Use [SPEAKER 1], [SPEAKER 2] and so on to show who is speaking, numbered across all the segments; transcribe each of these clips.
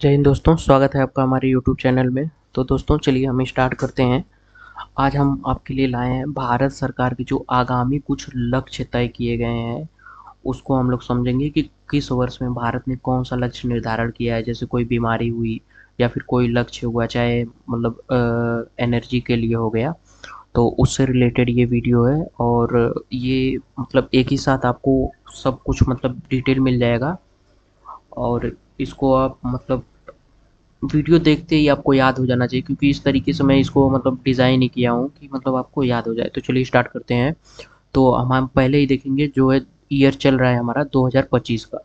[SPEAKER 1] जय हिंद दोस्तों, स्वागत है आपका हमारे YouTube चैनल में। तो दोस्तों चलिए हम स्टार्ट करते हैं। आज हम आपके लिए लाए हैं भारत सरकार की जो आगामी कुछ लक्ष्य तय किए गए हैं, उसको हम लोग समझेंगे कि किस वर्ष में भारत ने कौन सा लक्ष्य निर्धारण किया है। जैसे कोई बीमारी हुई या फिर कोई लक्ष्य हुआ, चाहे मतलब एनर्जी के लिए हो गया, तो उससे रिलेटेड ये वीडियो है। और ये मतलब एक ही साथ आपको सब कुछ मतलब डिटेल मिल जाएगा। और इसको आप मतलब वीडियो देखते ही आपको याद हो जाना चाहिए, क्योंकि इस तरीके से मैं इसको मतलब डिज़ाइन ही किया हूँ कि मतलब आपको याद हो जाए। तो चलिए स्टार्ट करते हैं। तो हम पहले ही देखेंगे जो है ईयर चल रहा है हमारा 2025 का।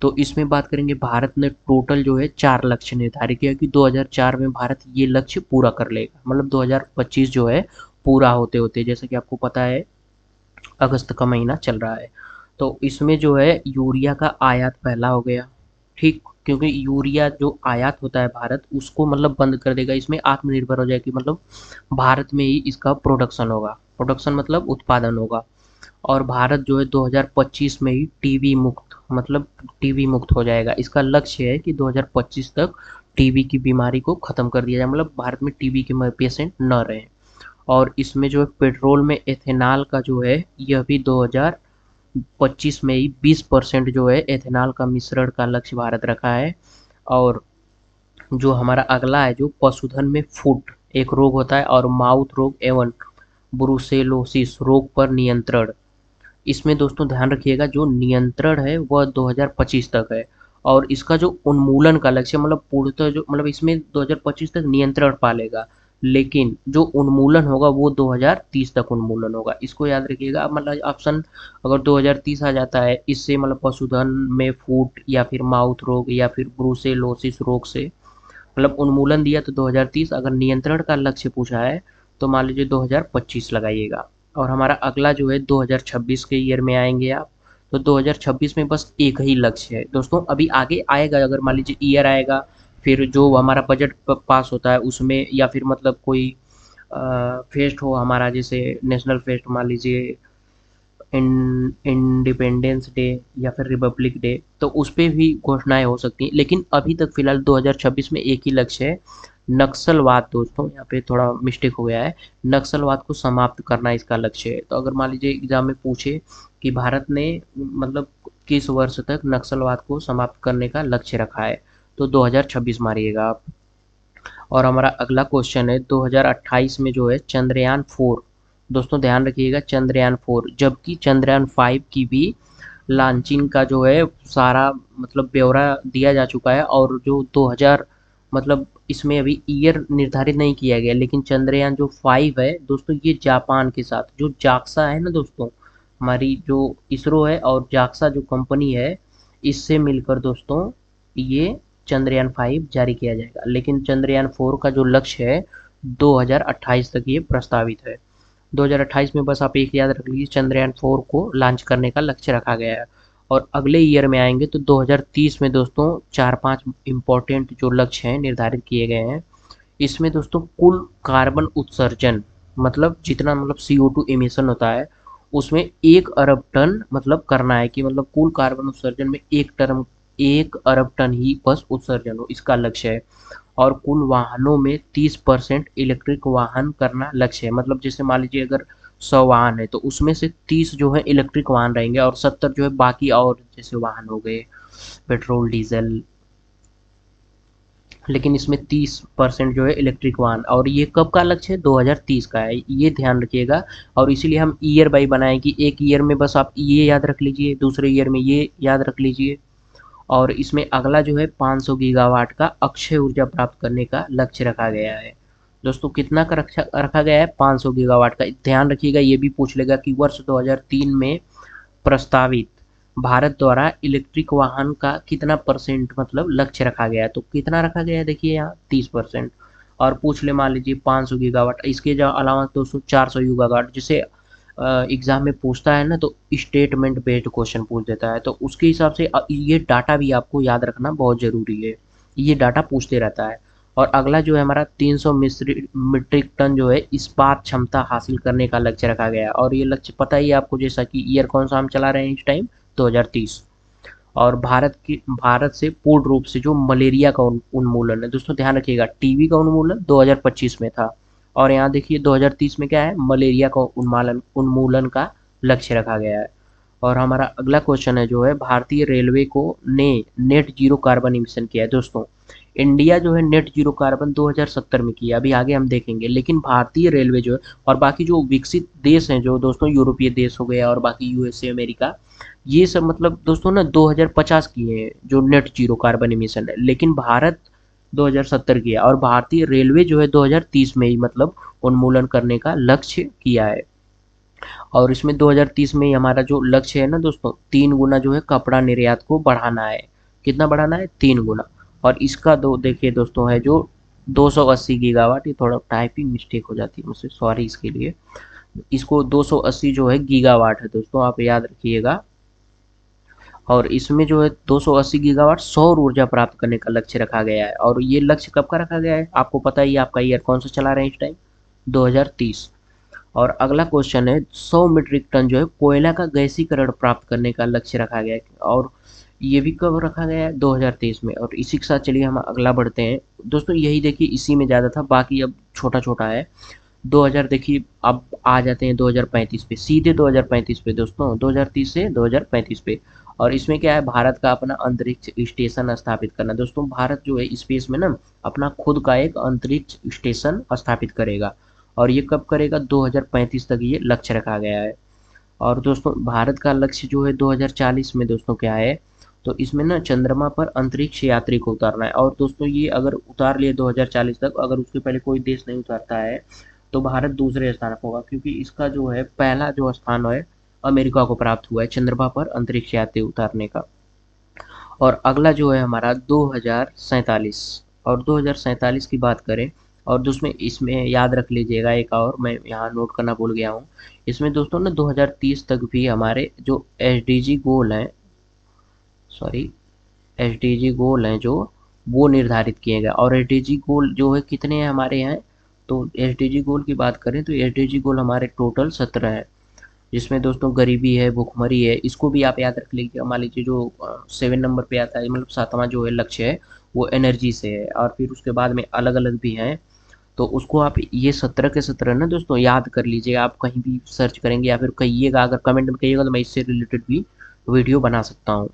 [SPEAKER 1] तो इसमें बात करेंगे, भारत ने टोटल जो है 4 लक्ष्य निर्धारित किया कि 2004 में भारत ये लक्ष्य पूरा कर लेगा। मतलब 2025 जो है पूरा होते-होते, जैसा कि आपको पता है अगस्त का महीना चल रहा है। तो इसमें जो है यूरिया का आयात पहला हो गया, ठीक, क्योंकि यूरिया जो आयात होता है भारत उसको मतलब बंद कर देगा। इसमें आत्मनिर्भर हो जाएगी, मतलब भारत में ही इसका प्रोडक्शन होगा। प्रोडक्शन मतलब उत्पादन होगा। और भारत जो है 2025 में ही टीबी मुक्त, मतलब टीबी मुक्त हो जाएगा। इसका लक्ष्य है कि 2025 तक टीबी की बीमारी को खत्म कर दिया जाए, मतलब भारत में टीबी के पेशेंट न रहें। और इसमें जो है पेट्रोल में एथेनॉल का जो है यह भी 2025 में ही 20% जो है एथेनॉल का मिश्रण का लक्ष्य भारत रखा है। और जो हमारा अगला है, जो पशुधन में फुट एक रोग होता है, और माउथ रोग एवं ब्रुसेलोसिस रोग पर नियंत्रण। इसमें दोस्तों ध्यान रखिएगा, जो नियंत्रण है वह 2025 तक है। और इसका जो उन्मूलन का लक्ष्य, मतलब पूर्णतः जो मतलब इसमें 2025 तक नियंत्रण पालेगा, लेकिन जो उन्मूलन होगा वो 2030 तक उन्मूलन होगा। इसको याद रखिएगा। मतलब ऑप्शन अगर 2030 आ जाता है, इससे मतलब पशुधन में फूट या फिर माउथ रोग या फिर ब्रूसेलोसिस रोग से मतलब उन्मूलन दिया तो 2030, अगर नियंत्रण का लक्ष्य पूछा है तो मान लीजिए 2025 लगाइएगा। और हमारा अगला जो है 2026 के ईयर में आएंगे आप, तो 2026 में बस एक ही लक्ष्य है दोस्तों। अभी आगे आएगा, अगर मान लीजिए ईयर आएगा, फिर जो हमारा बजट पास होता है उसमें, या फिर मतलब कोई फेस्ट हो हमारा, जैसे नेशनल फेस्ट मान लीजिए इंडिपेंडेंस डे या फिर रिपब्लिक डे, तो उस पे भी घोषणाएं हो सकती हैं। लेकिन अभी तक फिलहाल 2026 में एक ही लक्ष्य है, नक्सलवाद। दोस्तों यहाँ पे थोड़ा मिस्टेक हो गया है, नक्सलवाद को समाप्त करना इसका लक्ष्य है। तो अगर मान लीजिए एग्जाम में पूछे कि भारत ने मतलब किस वर्ष तक नक्सलवाद को समाप्त करने का लक्ष्य रखा है, तो 2026 मारिएगा आप। और हमारा अगला क्वेश्चन है 2028 में जो है चंद्रयान 4। दोस्तों ध्यान रखिएगा, चंद्रयान 4, जबकि चंद्रयान 5 की भी लॉन्चिंग का जो है सारा मतलब ब्यौरा दिया जा चुका है। और जो 2000 मतलब इसमें अभी ईयर निर्धारित नहीं किया गया, लेकिन चंद्रयान जो 5 है दोस्तों, ये जापान के साथ जो जाक्सा है ना दोस्तों, हमारी जो इसरो है और जाक्सा जो कंपनी है, इससे मिलकर दोस्तों ये चंद्रयान 5 जारी किया जाएगा। लेकिन चंद्रयान 4 का जो लक्ष्य है 2028 तक ये प्रस्तावित है। 2028 में बस आप एक याद रख लीजिए, चंद्रयान 4 को लॉन्च करने का लक्ष्य रखा गया है। और अगले ईयर में आएंगे तो 2030 में दोस्तों 4-5 इम्पोर्टेंट जो लक्ष्य हैं निर्धारित किए गए हैं। इसमें दोस्तों कुल कार्बन उत्सर्जन, मतलब जितना मतलब CO2 इमिशन होता है, उसमें 1 अरब टन मतलब करना है कि मतलब कुल कार्बन उत्सर्जन में 1 अरब टन ही बस उत्सर्जन हो, इसका लक्ष्य है। और कुल वाहनों में 30% इलेक्ट्रिक वाहन करना लक्ष्य है। मतलब जैसे मान लीजिए अगर 100 वाहन है तो उसमें से 30 जो है इलेक्ट्रिक वाहन रहेंगे, और 70 जो है बाकी और जैसे वाहन हो गए पेट्रोल डीजल। लेकिन इसमें 30% जो है इलेक्ट्रिक वाहन, और ये कब का लक्ष्य है, 2030 का है, ये ध्यान रखिएगा। और इसीलिए हम ईयर बाई बनाए कि एक ईयर में बस आप ये याद रख लीजिए, दूसरे ईयर में ये याद रख लीजिए। और इसमें अगला जो है 500 गीगावाट का अक्षय ऊर्जा प्राप्त करने का लक्ष्य रखा गया है। दोस्तों कितना का रखा रखा गया है, 500 गीगावाट का। ध्यान रखिएगा, ये भी पूछ लेगा कि वर्ष 2003 में प्रस्तावित भारत द्वारा इलेक्ट्रिक वाहन का कितना परसेंट मतलब लक्ष्य रखा गया है। तो कितना रखा गया है देखिए यहाँ 30%। और पूछ ले मान लीजिए 500 गीगावाट, इसके जो अलावा दोस्तों 400 गीगावाट, जैसे एग्जाम में पूछता है ना तो स्टेटमेंट बेस्ड क्वेश्चन पूछ देता है, तो उसके हिसाब से ये डाटा भी आपको याद रखना बहुत ज़रूरी है, ये डाटा पूछते रहता है। और अगला जो है हमारा 300 मीट्रिक टन जो है इस्पात क्षमता हासिल करने का लक्ष्य रखा गया है। और ये लक्ष्य पता ही है आपको, जैसा कि ईयर कौन सा हम चला रहे हैं इस टाइम, 2030। और भारत से पूर्ण रूप से जो मलेरिया का उन्मूलन है दोस्तों, ध्यान रखिएगा, टीबी का उन्मूलन 2025 में था, और यहाँ देखिए 2030 में क्या है, मलेरिया का उन्मूलन उन्मूलन का लक्ष्य रखा गया है। और हमारा अगला क्वेश्चन है जो है, भारतीय रेलवे को ने नेट जीरो कार्बन इमिशन किया है दोस्तों। इंडिया जो है नेट जीरो कार्बन 2070 में किया, अभी आगे हम देखेंगे, लेकिन भारतीय रेलवे जो है और बाकी जो विकसित देश हैं जो दोस्तों, यूरोपीय देश हो गया और बाकी यूएसए अमेरिका, ये सब मतलब दोस्तों ना 2050 किए हैं जो नेट जीरो कार्बन इमिशन है, लेकिन भारत 2070 किया, और भारतीय रेलवे जो है 2030 में ही मतलब उन्मूलन करने का लक्ष्य किया है। और इसमें 2030 में ही हमारा जो लक्ष्य है ना दोस्तों, 3 गुना जो है कपड़ा निर्यात को बढ़ाना है। कितना बढ़ाना है? 3 गुना। और इसका दो देखिए दोस्तों है जो 280 गीगावाट, ये थोड़ा टाइपिंग मिस्टेक हो जाती है मुझसे, सॉरी इसके लिए। इसको 280 जो है गीगावाट है दोस्तों, आप याद रखिएगा। और इसमें जो है 280 गीगावाट सौर ऊर्जा प्राप्त करने का लक्ष्य रखा गया है। और ये लक्ष्य कब का रखा गया है? आपको पता ही है, आपका ईयर कौन सा चला रहे हैं इस टाइम? 2030। और अगला क्वेश्चन है, 100 मीट्रिक टन जो है कोयला का गैसीकरण प्राप्त करने का लक्ष्य रखा गया है, और ये भी कब रखा गया है? 2023 में। और इसी के साथ चलिए हम अगला बढ़ते हैं दोस्तों, यही देखिए इसी में ज़्यादा था, बाकी अब छोटा छोटा है। 2000 देखिए, अब आ जाते हैं 2035 पे, सीधे 2035 पे दोस्तों, 2030 से 2035 पे। और इसमें क्या है, भारत का अपना अंतरिक्ष स्टेशन स्थापित करना दोस्तों। भारत जो है स्पेस में ना अपना खुद का एक अंतरिक्ष स्टेशन स्थापित करेगा, और ये कब करेगा? 2035 तक ये लक्ष्य रखा गया है। और दोस्तों भारत का लक्ष्य जो है 2040 में दोस्तों क्या है, तो इसमें ना चंद्रमा पर अंतरिक्ष यात्री को उतारना है। और दोस्तों ये अगर उतार लिए 2040 तक, अगर उसके पहले कोई देश नहीं उतारता है तो भारत दूसरे स्थान पर होगा, क्योंकि इसका जो है पहला जो स्थान है अमेरिका को प्राप्त हुआ है चंद्रमा पर अंतरिक्ष यात्री उतारने का। और अगला जो है हमारा 2047, और 2047 की बात करें, और दोस्तों इसमें याद रख लीजिएगा एक और, मैं यहाँ नोट करना भूल गया हूँ, इसमें दोस्तों ना 2030 तक भी हमारे जो एसडीजी गोल हैं, सॉरी, एसडीजी गोल हैं जो, वो निर्धारित किए गए। और एसडीजी गोल जो है कितने हैं हमारे यहाँ? तो एसडीजी गोल की बात करें तो एसडीजी गोल हमारे टोटल 17 है, जिसमें दोस्तों गरीबी है, भुखमरी है, इसको भी आप याद रख लीजिए। मान लीजिए जो 7 नंबर पे आता है, मतलब 7वां जो है लक्ष्य है वो एनर्जी से है, और फिर उसके बाद में अलग अलग भी हैं, तो उसको आप ये 17 के 17 ना दोस्तों याद कर लीजिए। आप कहीं भी सर्च करेंगे या फिर कहिएगा, अगर कमेंट में कहिएगा तो मैं इससे रिलेटेड भी वीडियो बना सकता हूँ।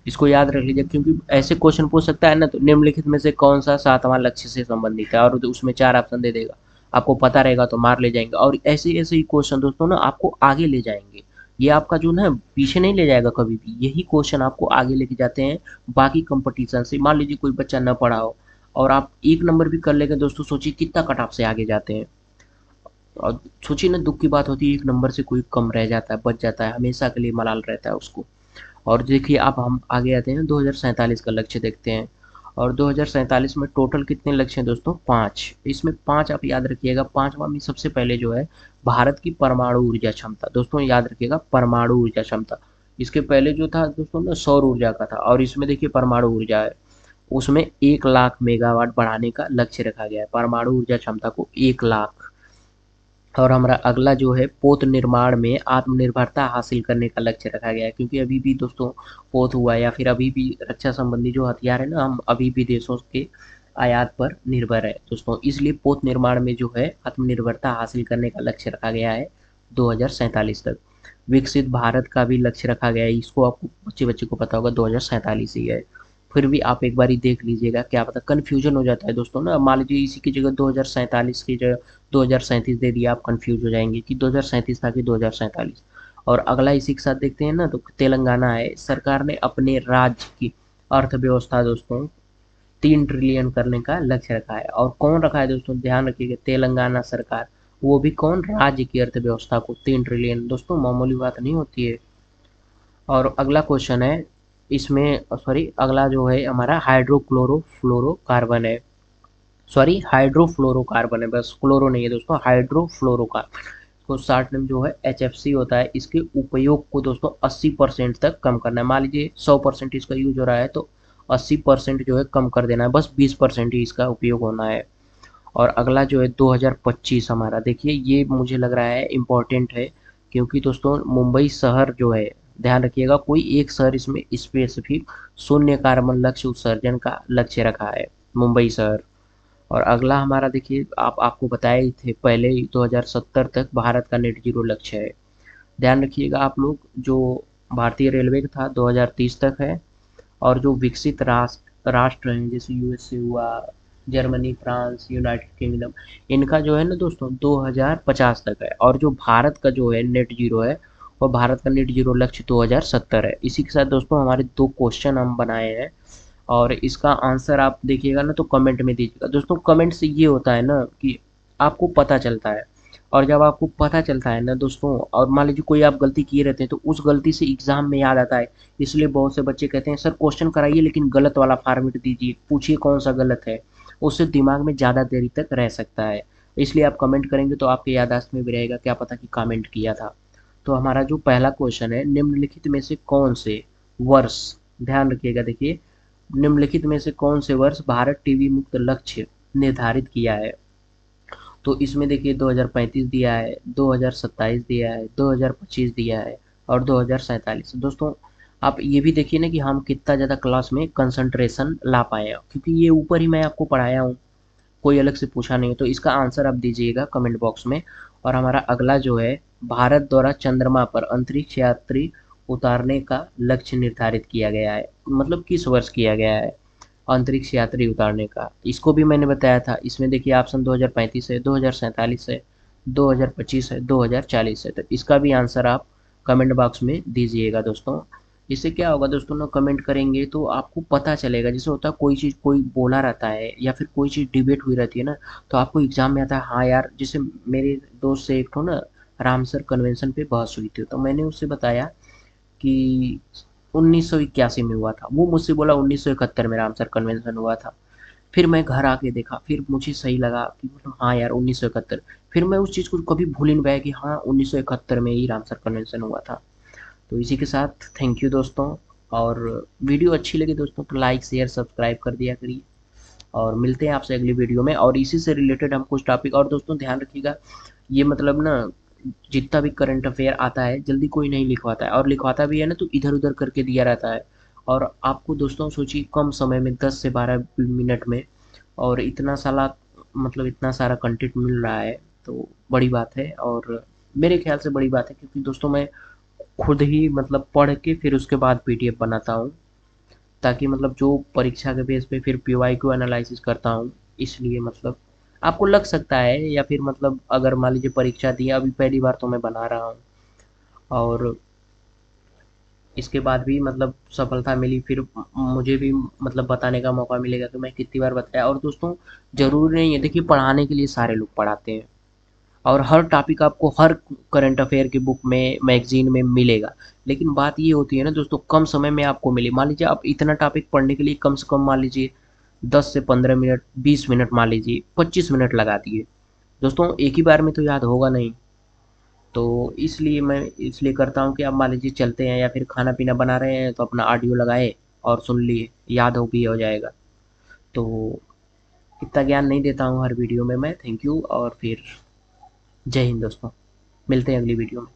[SPEAKER 1] इसको याद रख लीजिए, क्योंकि ऐसे क्वेश्चन पूछ सकता है ना, तो निम्नलिखित में से कौन सा 7वां लक्ष्य से संबंधित है, और उसमें 4 ऑप्शन दे देगा, आपको पता रहेगा तो मार ले जाएंगे। और ऐसे ऐसे ही क्वेश्चन दोस्तों ना आपको आगे ले जाएंगे, ये आपका जो ना पीछे नहीं ले जाएगा कभी भी, यही क्वेश्चन आपको आगे लेके जाते हैं बाकी कंपटीशन से। मान लीजिए कोई बच्चा न पढ़ा हो और आप 1 नंबर भी कर लेंगे दोस्तों, सोचिए कितना कट ऑफ से आगे जाते हैं। और सोचिए ना, दुख की बात होती है 1 नंबर से कोई कम रह जाता है, बच जाता है, हमेशा के लिए मलाल रहता है उसको। और देखिए अब हम आगे आते हैं 2047 का लक्ष्य देखते हैं। और 2047 में टोटल कितने लक्ष्य हैं दोस्तों? 5। इसमें 5 आप याद रखिएगा। 5वां में सबसे पहले जो है भारत की परमाणु ऊर्जा क्षमता, दोस्तों याद रखिएगा परमाणु ऊर्जा क्षमता। इसके पहले जो था दोस्तों ना सौर ऊर्जा का था, और इसमें देखिए परमाणु ऊर्जा है, उसमें 1 लाख मेगावाट बढ़ाने का लक्ष्य रखा गया है, परमाणु ऊर्जा क्षमता को 1 लाख। और हमारा अगला जो है पोत निर्माण में आत्मनिर्भरता हासिल करने का लक्ष्य रखा गया है, क्योंकि अभी भी दोस्तों पोत हुआ है या फिर अभी भी रक्षा संबंधी जो हथियार है ना, हम अभी भी देशों के आयात पर निर्भर है दोस्तों, इसलिए पोत निर्माण में जो है आत्मनिर्भरता हासिल करने का लक्ष्य रखा गया है 2047 तक। विकसित भारत का भी लक्ष्य रखा गया है, इसको आपको बच्चे बच्चे को पता होगा 2047 ही है। फिर भी आप एक बारी देख लीजिएगा, क्या पता कन्फ्यूजन हो जाता है दोस्तों ना, मान लीजिए इसी की जगह 2047 की जगह 2037 दे दिया, आप कंफ्यूज हो जाएंगे कि 2037 था कि 2047। और अगला इसी के साथ देखते हैं ना, तो तेलंगाना है, सरकार ने अपने राज्य की अर्थव्यवस्था दोस्तों 3 ट्रिलियन करने का लक्ष्य रखा है। और कौन रखा है दोस्तों? ध्यान रखिएगा, तेलंगाना सरकार, वो भी कौन? राज्य की अर्थव्यवस्था को 3 ट्रिलियन, दोस्तों मामूली बात नहीं होती है। और अगला क्वेश्चन है इसमें, सॉरी, अगला जो है हमारा हाइड्रोक्लोरोफ्लोरोकार्बन है, सॉरी हाइड्रोफ्लोरोकार्बन है, बस क्लोरो नहीं है दोस्तों, हाइड्रोफ्लोरोकार्बन को शॉर्ट नेम जो है HFC होता है। इसके उपयोग को दोस्तों 80% तक कम करना है। मान लीजिए 100% इसका यूज हो रहा है तो 80% जो है कम कर देना है, बस 20% ही इसका उपयोग होना है। और अगला जो है 2025 हमारा, देखिए ये मुझे लग रहा है इम्पोर्टेंट है, क्योंकि दोस्तों मुंबई शहर जो है ध्यान रखिएगा, कोई एक शहर इसमें स्पेसिफिक शून्य कार्बन लक्ष्य उत्सर्जन का लक्ष्य रखा है, मुंबई शहर। और अगला हमारा देखिए, आपको बताए ही थे पहले ही, 2070 तक भारत का नेट जीरो लक्ष्य है। ध्यान रखिएगा आप लोग, जो भारतीय रेलवे का था 2030 तक है, और जो विकसित राष्ट्र हैं जैसे यूएसए हुआ, जर्मनी, फ्रांस, यूनाइटेड किंगडम, इनका जो है ना दोस्तों 2050 तक है। और जो भारत का जो है नेट जीरो है, और भारत का नेट जीरो लक्ष्य 2070 है। इसी के साथ दोस्तों हमारे दो क्वेश्चन हम बनाए हैं, और इसका आंसर आप देखिएगा ना तो कमेंट में दीजिएगा दोस्तों। कमेंट से ये होता है ना कि आपको पता चलता है, और जब आपको पता चलता है ना दोस्तों, और मान लीजिए कोई आप गलती किए रहते हैं तो उस गलती से एग्जाम में याद आता है। इसलिए बहुत से बच्चे कहते हैं सर क्वेश्चन कराइए लेकिन गलत वाला फॉर्मेट दीजिए, पूछिए कौन सा गलत है, उससे दिमाग में ज़्यादा देरी तक रह सकता है। इसलिए आप कमेंट करेंगे तो आपके याददाश्त में भी रहेगा, क्या पता कि कमेंट किया था। तो हमारा जो पहला क्वेश्चन है, निम्नलिखित में से कौन से वर्ष, ध्यान रखिएगा देखिए, निम्नलिखित में से कौन से वर्ष भारत टीबी मुक्त लक्ष्य निर्धारित किया है। तो इसमें देखिए 2035 दिया है, 2027 दिया है, 2025 दिया है, और 2047। दोस्तों आप ये भी देखिए ना कि हम कितना ज़्यादा क्लास में कंसंट्रेशन ला पाए हैं, क्योंकि ये ऊपर ही मैं आपको पढ़ाया हूँ, कोई अलग से पूछा नहीं है। तो इसका आंसर आप दीजिएगा कमेंट बॉक्स में। और हमारा अगला जो है, भारत द्वारा चंद्रमा पर अंतरिक्ष यात्री उतारने का लक्ष्य निर्धारित किया गया है, मतलब किस वर्ष किया गया है अंतरिक्ष यात्री उतारने का, इसको भी मैंने बताया था। इसमें देखिए ऑप्शन 2035 है, 2047 है, 2025 है, 2040 है। तो इसका भी आंसर आप कमेंट बॉक्स में दीजिएगा दोस्तों। इससे क्या होगा दोस्तों ना, कमेंट करेंगे तो आपको पता चलेगा। जैसे होता है कोई चीज़ कोई बोला रहता है या फिर कोई चीज़ डिबेट हुई रहती है ना, तो आपको एग्जाम में आता है हाँ यार। जैसे मेरे दोस्त से एक ठो ना रामसर कन्वेंशन पे बहस हुई थी, तो मैंने उससे बताया कि 1981 में हुआ था, वो मुझसे बोला 1971 में रामसर कन्वेंशन हुआ था। फिर मैं घर आके देखा, फिर मुझे सही लगा कि मतलब हाँ यार 1971। फिर मैं उस चीज़ को कभी भूल ही नहीं पाया कि हाँ 1971 में ही रामसर कन्वेंशन हुआ था। तो इसी के साथ थैंक यू दोस्तों। और वीडियो अच्छी लगी दोस्तों तो लाइक शेयर सब्सक्राइब कर दिया करिए, और मिलते हैं आपसे अगली वीडियो में। और इसी से रिलेटेड हम कुछ टॉपिक, और दोस्तों ध्यान रखिएगा, ये मतलब ना जितना भी करंट अफेयर आता है जल्दी कोई नहीं लिखवाता है, और लिखवाता भी है ना तो इधर उधर करके दिया रहता है। और आपको दोस्तों सोचिए कम समय में 10 से 12 मिनट में, और इतना सारा मतलब इतना सारा कंटेंट मिल रहा है, तो बड़ी बात है। और मेरे ख्याल से बड़ी बात है, क्योंकि दोस्तों मैं खुद ही मतलब पढ़ के फिर उसके बाद पीडीएफ बनाता हूँ, ताकि मतलब जो परीक्षा के बेस पे फिर पीवाई क्यू एनालिसिस करता हूँ। इसलिए मतलब आपको लग सकता है, या फिर मतलब अगर मान लीजिए परीक्षा दी अभी पहली बार तो मैं बना रहा हूँ, और इसके बाद भी मतलब सफलता मिली, फिर मुझे भी मतलब बताने का मौका मिलेगा कि मैं कितनी बार बताया। और दोस्तों ज़रूरी नहीं है, देखिए पढ़ाने के लिए सारे लोग पढ़ाते हैं, और हर टॉपिक आपको हर करंट अफेयर की बुक में मैगजीन में मिलेगा। लेकिन बात ये होती है ना दोस्तों, कम समय में आपको मिले। मान लीजिए आप इतना टॉपिक पढ़ने के लिए कम से कम मान लीजिए 10 से 15 मिनट, 20 मिनट, मान लीजिए 25 मिनट लगा दिए दोस्तों, एक ही बार में तो याद होगा नहीं। तो इसलिए मैं इसलिए करता हूँ कि आप मान लीजिए चलते हैं या फिर खाना पीना बना रहे हैं तो अपना ऑडियो लगाए और सुन लिए, याद हो भी हो जाएगा। तो इतना ज्ञान नहीं देता हूँ हर वीडियो में मैं। थैंक यू, और फिर जय हिंद दोस्तों, मिलते हैं अगली वीडियो में।